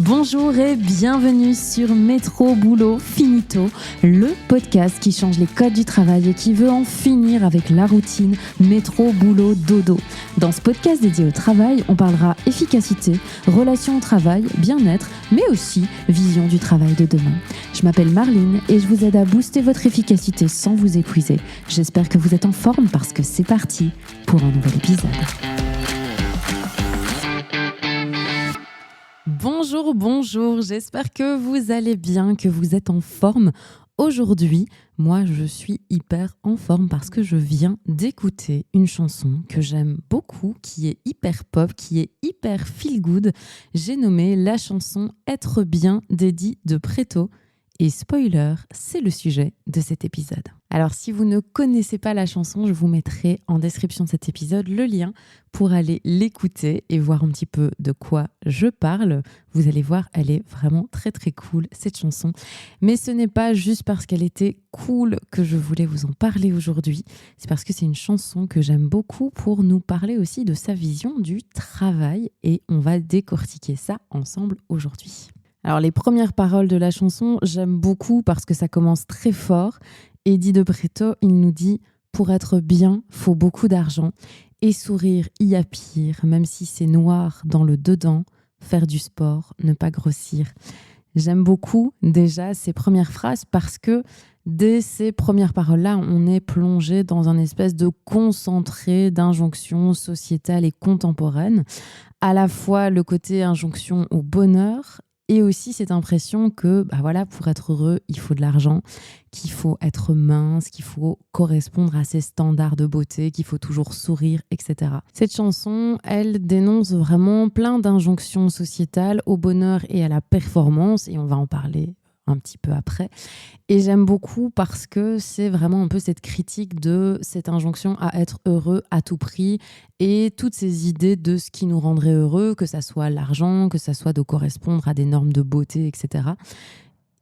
Bonjour et bienvenue sur Métro Boulot Finito, le podcast qui change les codes du travail et qui veut en finir avec la routine métro boulot dodo. Dans ce podcast dédié au travail, on parlera efficacité, relations au travail, bien-être, mais aussi vision du travail de demain. Je m'appelle Marline et je vous aide à booster votre efficacité sans vous épuiser. J'espère que vous êtes en forme parce que c'est parti pour un nouvel épisode. Bonjour, j'espère que vous allez bien, que vous êtes en forme. Aujourd'hui, moi je suis hyper en forme parce que je viens d'écouter une chanson que j'aime beaucoup, qui est hyper pop, qui est hyper feel good. J'ai nommé la chanson Être bien d'Eddie de Preto. Et spoiler, c'est le sujet de cet épisode. Alors si vous ne connaissez pas la chanson, je vous mettrai en description de cet épisode le lien pour aller l'écouter et voir un petit peu de quoi je parle. Vous allez voir, elle est vraiment très très cool cette chanson. Mais ce n'est pas juste parce qu'elle était cool que je voulais vous en parler aujourd'hui. C'est parce que c'est une chanson que j'aime beaucoup pour nous parler aussi de sa vision du travail et on va décortiquer ça ensemble aujourd'hui. Alors les premières paroles de la chanson, j'aime beaucoup parce que ça commence très fort. Eddie de Preto, il nous dit « Pour être bien, faut beaucoup d'argent. Et sourire, y a pire, même si c'est noir dans le dedans. Faire du sport, ne pas grossir. » J'aime beaucoup déjà ces premières phrases parce que dès ces premières paroles-là, on est plongé dans un espèce de concentré d'injonctions sociétales et contemporaines. À la fois le côté injonction au bonheur et aussi cette impression que pour être heureux, il faut de l'argent, qu'il faut être mince, qu'il faut correspondre à ces standards de beauté, qu'il faut toujours sourire, etc. Cette chanson, elle dénonce vraiment plein d'injonctions sociétales au bonheur et à la performance, et on va en parler un petit peu après. Et j'aime beaucoup parce que c'est vraiment un peu cette critique de cette injonction à être heureux à tout prix et toutes ces idées de ce qui nous rendrait heureux, que ça soit l'argent, que ça soit de correspondre à des normes de beauté, etc.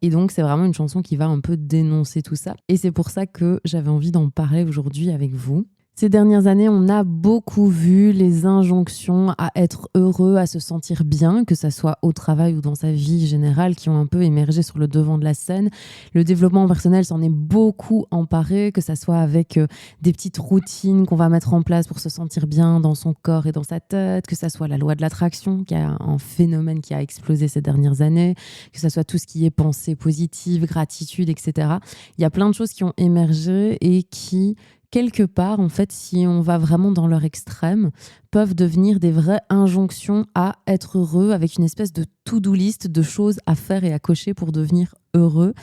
Et donc, c'est vraiment une chanson qui va un peu dénoncer tout ça. Et c'est pour ça que j'avais envie d'en parler aujourd'hui avec vous. Ces dernières années, on a beaucoup vu les injonctions à être heureux, à se sentir bien, que ça soit au travail ou dans sa vie générale, qui ont un peu émergé sur le devant de la scène. Le développement personnel s'en est beaucoup emparé, que ça soit avec des petites routines qu'on va mettre en place pour se sentir bien dans son corps et dans sa tête, que ça soit la loi de l'attraction, qui est un phénomène qui a explosé ces dernières années, que ça soit tout ce qui est pensée positive, gratitude, etc. Il y a plein de choses qui ont émergé et qui quelque part, en fait, si on va vraiment dans leur extrême, peuvent devenir des vraies injonctions à être heureux avec une espèce de to-do list de choses à faire et à cocher pour devenir heureux.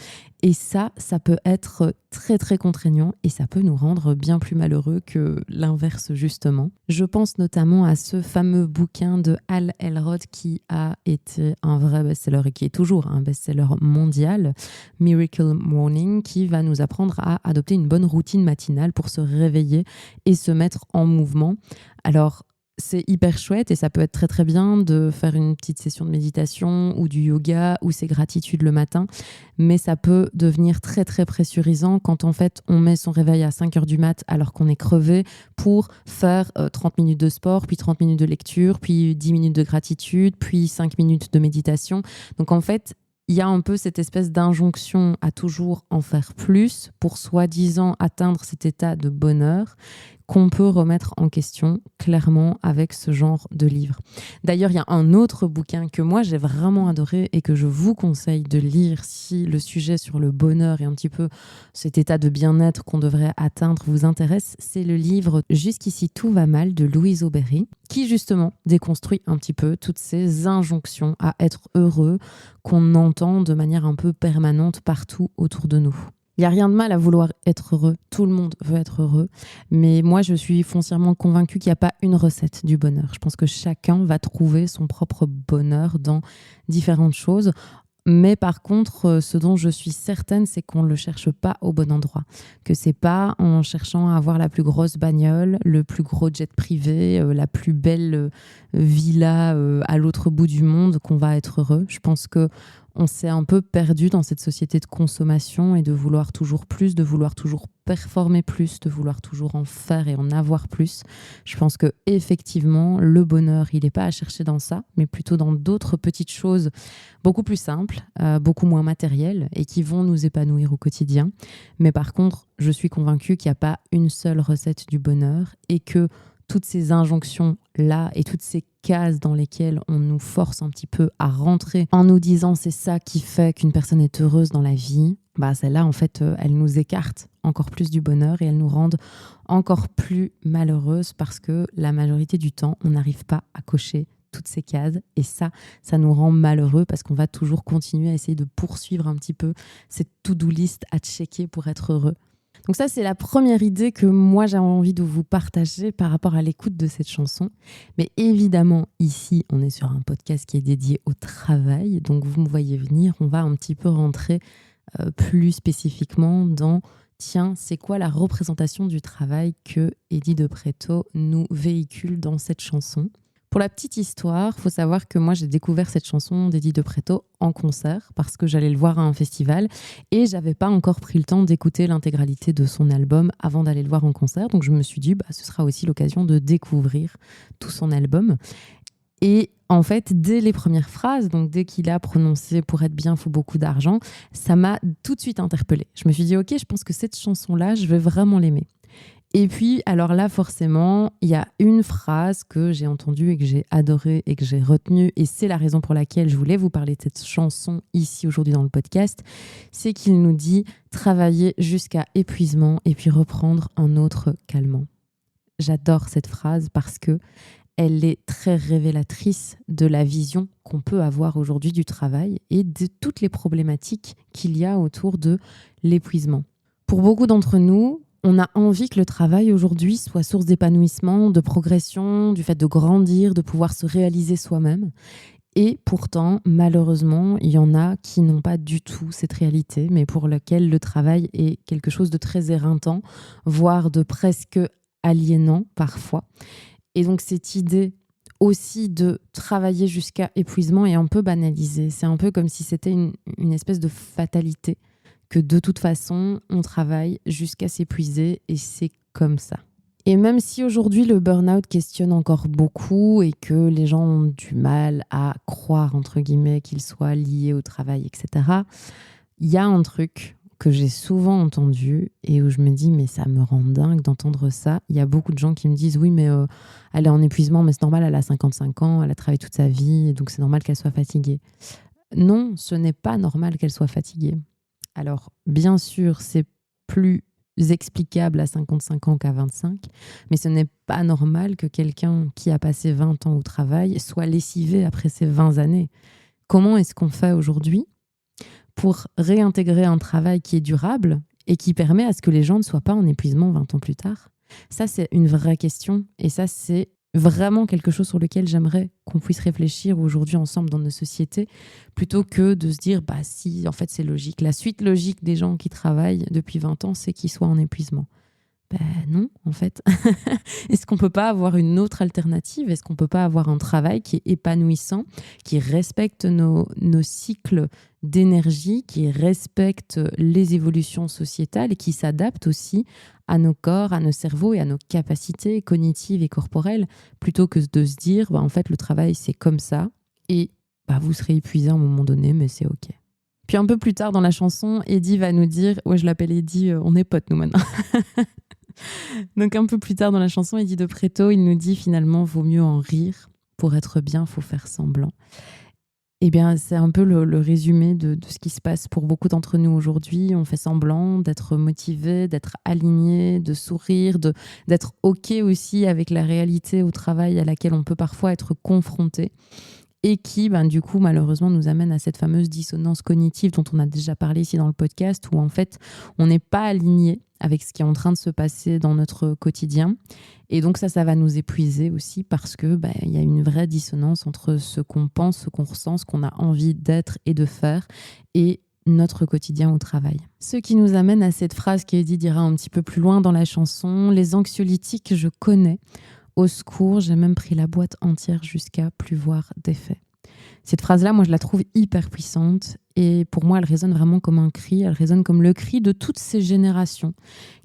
Et ça peut être très très contraignant et ça peut nous rendre bien plus malheureux que l'inverse justement. Je pense notamment à ce fameux bouquin de Hal Elrod qui a été un vrai best-seller et qui est toujours un best-seller mondial, Miracle Morning, qui va nous apprendre à adopter une bonne routine matinale pour se réveiller et se mettre en mouvement. Alors, c'est hyper chouette et ça peut être très très bien de faire une petite session de méditation ou du yoga ou ses gratitudes le matin, mais ça peut devenir très très pressurisant quand en fait on met son réveil à 5h du mat alors qu'on est crevé pour faire 30 minutes de sport, puis 30 minutes de lecture, puis 10 minutes de gratitude, puis 5 minutes de méditation. Donc en fait, il y a un peu cette espèce d'injonction à toujours en faire plus pour soi-disant atteindre cet état de bonheur qu'on peut remettre en question clairement avec ce genre de livre. D'ailleurs, il y a un autre bouquin que moi j'ai vraiment adoré et que je vous conseille de lire si le sujet sur le bonheur et un petit peu cet état de bien-être qu'on devrait atteindre vous intéresse. C'est le livre Jusqu'ici tout va mal de Louise Aubéry qui justement déconstruit un petit peu toutes ces injonctions à être heureux qu'on entend de manière un peu permanente partout autour de nous. Il n'y a rien de mal à vouloir être heureux. Tout le monde veut être heureux. Mais moi, je suis foncièrement convaincue qu'il n'y a pas une recette du bonheur. Je pense que chacun va trouver son propre bonheur dans différentes choses. Mais par contre, ce dont je suis certaine, c'est qu'on ne le cherche pas au bon endroit. Que c'est pas en cherchant à avoir la plus grosse bagnole, le plus gros jet privé, la plus belle villa à l'autre bout du monde qu'on va être heureux. Je pense que On s'est un peu perdu dans cette société de consommation et de vouloir toujours plus, de vouloir toujours performer plus, de vouloir toujours en faire et en avoir plus. Je pense que effectivement, le bonheur, il n'est pas à chercher dans ça, mais plutôt dans d'autres petites choses beaucoup plus simples, beaucoup moins matérielles et qui vont nous épanouir au quotidien. Mais par contre, je suis convaincue qu'il n'y a pas une seule recette du bonheur et que toutes ces injonctions-là et toutes ces cases dans lesquelles on nous force un petit peu à rentrer en nous disant c'est ça qui fait qu'une personne est heureuse dans la vie, celles-là, en fait, elles nous écartent encore plus du bonheur et elles nous rendent encore plus malheureuses parce que la majorité du temps, on n'arrive pas à cocher toutes ces cases et ça nous rend malheureux parce qu'on va toujours continuer à essayer de poursuivre un petit peu cette to-do list à checker pour être heureux. Donc ça, c'est la première idée que moi, j'avais envie de vous partager par rapport à l'écoute de cette chanson. Mais évidemment, ici, on est sur un podcast qui est dédié au travail. Donc, vous me voyez venir, on va un petit peu rentrer plus spécifiquement dans, tiens, c'est quoi la représentation du travail que Eddie de Pretto nous véhicule dans cette chanson ? Pour la petite histoire, il faut savoir que moi, j'ai découvert cette chanson d'Eddie de Pretto en concert parce que j'allais le voir à un festival et j'avais pas encore pris le temps d'écouter l'intégralité de son album avant d'aller le voir en concert. Donc, je me suis dit, ce sera aussi l'occasion de découvrir tout son album. Et en fait, dès les premières phrases, donc dès qu'il a prononcé « pour être bien, il faut beaucoup d'argent », ça m'a tout de suite interpellée. Je me suis dit, ok, je pense que cette chanson-là, je vais vraiment l'aimer. Et puis, alors là, forcément, il y a une phrase que j'ai entendue et que j'ai adorée et que j'ai retenue, et c'est la raison pour laquelle je voulais vous parler de cette chanson ici aujourd'hui dans le podcast, c'est qu'il nous dit « travailler jusqu'à épuisement et puis reprendre un autre calmant ». J'adore cette phrase parce que elle est très révélatrice de la vision qu'on peut avoir aujourd'hui du travail et de toutes les problématiques qu'il y a autour de l'épuisement. Pour beaucoup d'entre nous, on a envie que le travail aujourd'hui soit source d'épanouissement, de progression, du fait de grandir, de pouvoir se réaliser soi-même. Et pourtant, malheureusement, il y en a qui n'ont pas du tout cette réalité, mais pour laquelle le travail est quelque chose de très éreintant, voire de presque aliénant parfois. Et donc cette idée aussi de travailler jusqu'à épuisement est un peu banalisée. C'est un peu comme si c'était une espèce de fatalité, que de toute façon, on travaille jusqu'à s'épuiser et c'est comme ça. Et même si aujourd'hui le burn-out questionne encore beaucoup et que les gens ont du mal à croire, entre guillemets, qu'il soit lié au travail, etc., il y a un truc que j'ai souvent entendu et où je me dis, mais ça me rend dingue d'entendre ça. Il y a beaucoup de gens qui me disent, oui, mais elle est en épuisement, mais c'est normal, elle a 55 ans, elle a travaillé toute sa vie, et donc c'est normal qu'elle soit fatiguée. Non, ce n'est pas normal qu'elle soit fatiguée. Alors, bien sûr, c'est plus explicable à 55 ans qu'à 25, mais ce n'est pas normal que quelqu'un qui a passé 20 ans au travail soit lessivé après ces 20 années. Comment est-ce qu'on fait aujourd'hui pour réintégrer un travail qui est durable et qui permet à ce que les gens ne soient pas en épuisement 20 ans plus tard ? Ça, c'est une vraie question et ça, c'est vraiment quelque chose sur lequel j'aimerais qu'on puisse réfléchir aujourd'hui ensemble dans nos sociétés, plutôt que de se dire, si, en fait, c'est logique. La suite logique des gens qui travaillent depuis 20 ans, c'est qu'ils soient en épuisement. Non, en fait. Est-ce qu'on ne peut pas avoir une autre alternative ? Est-ce qu'on ne peut pas avoir un travail qui est épanouissant, qui respecte nos cycles d'énergie, qui respecte les évolutions sociétales et qui s'adapte aussi à nos corps, à nos cerveaux et à nos capacités cognitives et corporelles, plutôt que de se dire, en fait, le travail, c'est comme ça et vous serez épuisé à un moment donné, mais c'est OK. Puis un peu plus tard dans la chanson, Eddie va nous dire, je l'appelle Eddie, on est potes nous maintenant. Donc un peu plus tard dans la chanson, Eddie de Pretto, il nous dit finalement, vaut mieux en rire. Pour être bien, faut faire semblant. Eh bien, c'est un peu le résumé de ce qui se passe pour beaucoup d'entre nous aujourd'hui. On fait semblant d'être motivé, d'être aligné, de sourire, d'être OK aussi avec la réalité au travail à laquelle on peut parfois être confronté. Et qui, du coup, malheureusement, nous amène à cette fameuse dissonance cognitive dont on a déjà parlé ici dans le podcast, où en fait, on n'est pas aligné avec ce qui est en train de se passer dans notre quotidien. Et donc ça va nous épuiser aussi parce que y a une vraie dissonance entre ce qu'on pense, ce qu'on ressent, ce qu'on a envie d'être et de faire, et notre quotidien au travail. Ce qui nous amène à cette phrase qu'Eddie dira un petit peu plus loin dans la chanson, « Les anxiolytiques, je connais. Au secours, j'ai même pris la boîte entière jusqu'à plus voir d'effet. » Cette phrase-là, moi, je la trouve hyper puissante et pour moi, elle résonne vraiment comme un cri. Elle résonne comme le cri de toutes ces générations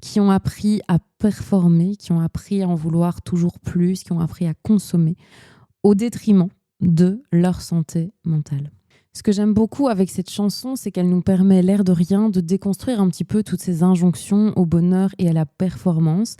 qui ont appris à performer, qui ont appris à en vouloir toujours plus, qui ont appris à consommer au détriment de leur santé mentale. Ce que j'aime beaucoup avec cette chanson, c'est qu'elle nous permet, l'air de rien, de déconstruire un petit peu toutes ces injonctions au bonheur et à la performance.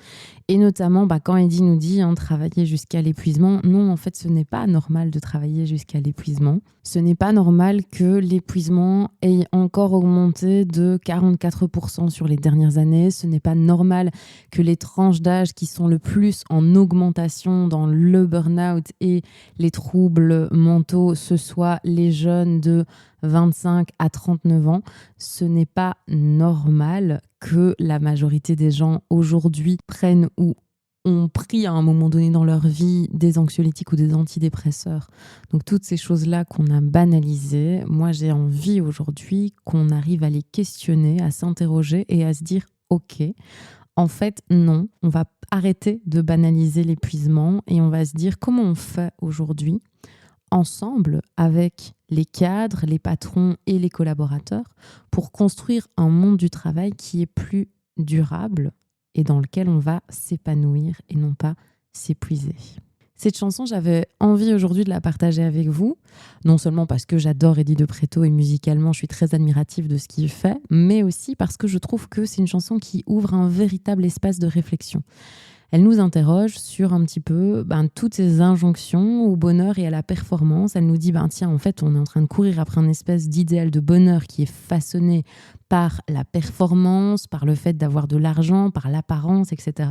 Et notamment, quand Eddie nous dit travailler jusqu'à l'épuisement, non, en fait, ce n'est pas normal de travailler jusqu'à l'épuisement. Ce n'est pas normal que l'épuisement ait encore augmenté de 44% sur les dernières années. Ce n'est pas normal que les tranches d'âge qui sont le plus en augmentation dans le burn-out et les troubles mentaux, ce soit les jeunes de 25 à 39 ans. Ce n'est pas normal que la majorité des gens aujourd'hui prennent ou ont pris à un moment donné dans leur vie des anxiolytiques ou des antidépresseurs. Donc toutes ces choses-là qu'on a banalisées, moi j'ai envie aujourd'hui qu'on arrive à les questionner, à s'interroger et à se dire « Ok, en fait non, on va arrêter de banaliser l'épuisement et on va se dire comment on fait aujourd'hui ensemble avec les cadres, les patrons et les collaborateurs pour construire un monde du travail qui est plus durable et dans lequel on va s'épanouir et non pas s'épuiser. » Cette chanson, j'avais envie aujourd'hui de la partager avec vous, non seulement parce que j'adore Eddie de Pretto et musicalement je suis très admirative de ce qu'il fait, mais aussi parce que je trouve que c'est une chanson qui ouvre un véritable espace de réflexion. Elle nous interroge sur un petit peu toutes ces injonctions au bonheur et à la performance. Elle nous dit, tiens, en fait, on est en train de courir après une espèce d'idéal de bonheur qui est façonné par la performance, par le fait d'avoir de l'argent, par l'apparence, etc.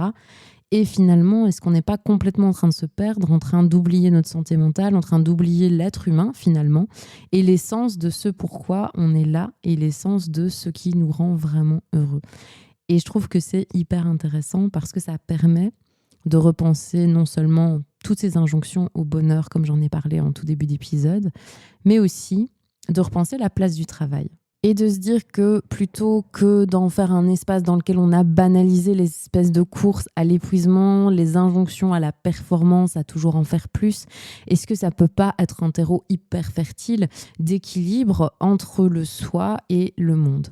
Et finalement, est-ce qu'on n'est pas complètement en train de se perdre, en train d'oublier notre santé mentale, en train d'oublier l'être humain finalement, et l'essence de ce pourquoi on est là, et l'essence de ce qui nous rend vraiment heureux. Et je trouve que c'est hyper intéressant parce que ça permet de repenser non seulement toutes ces injonctions au bonheur, comme j'en ai parlé en tout début d'épisode, mais aussi de repenser la place du travail. Et de se dire que plutôt que d'en faire un espace dans lequel on a banalisé les espèces de courses à l'épuisement, les injonctions à la performance, à toujours en faire plus, est-ce que ça peut pas être un terreau hyper fertile d'équilibre entre le soi et le monde ?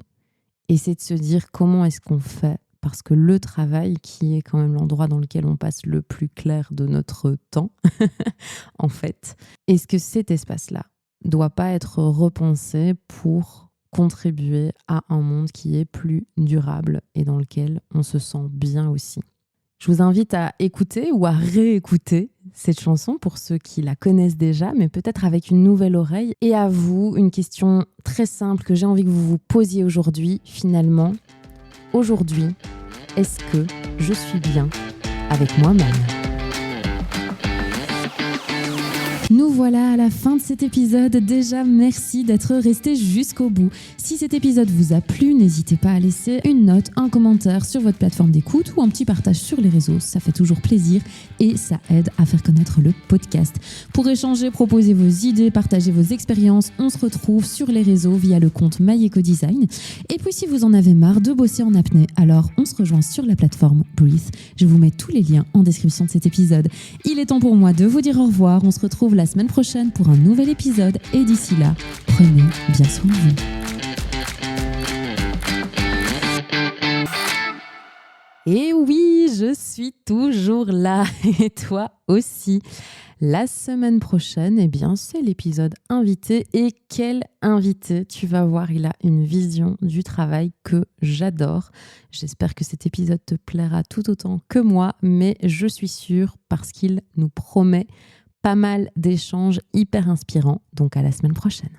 Et c'est de se dire comment est-ce qu'on fait, parce que le travail, qui est quand même l'endroit dans lequel on passe le plus clair de notre temps, en fait, est-ce que cet espace-là doit pas être repensé pour contribuer à un monde qui est plus durable et dans lequel on se sent bien aussi. Je vous invite à écouter ou à réécouter cette chanson pour ceux qui la connaissent déjà, mais peut-être avec une nouvelle oreille. Et à vous, une question très simple que j'ai envie que vous vous posiez aujourd'hui. Finalement, aujourd'hui, est-ce que je suis bien avec moi-même ? Nous voilà à la fin de cet épisode. Déjà, merci d'être resté jusqu'au bout. Si cet épisode vous a plu, n'hésitez pas à laisser une note, un commentaire sur votre plateforme d'écoute ou un petit partage sur les réseaux. Ça fait toujours plaisir et ça aide à faire connaître le podcast. Pour échanger, proposer vos idées, partager vos expériences, on se retrouve sur les réseaux via le compte MyEcoDesign. Et puis si vous en avez marre de bosser en apnée, alors on se rejoint sur la plateforme Breathe. Je vous mets tous les liens en description de cet épisode. Il est temps pour moi de vous dire au revoir. On se retrouve la semaine prochaine pour un nouvel épisode et d'ici là, prenez bien soin de vous. Et oui, je suis toujours là et toi aussi. La semaine prochaine, c'est l'épisode invité. Et quel invité! Tu vas voir, il a une vision du travail que j'adore. J'espère que cet épisode te plaira tout autant que moi, mais je suis sûre parce qu'il nous promet pas mal d'échanges hyper inspirants. Donc à la semaine prochaine.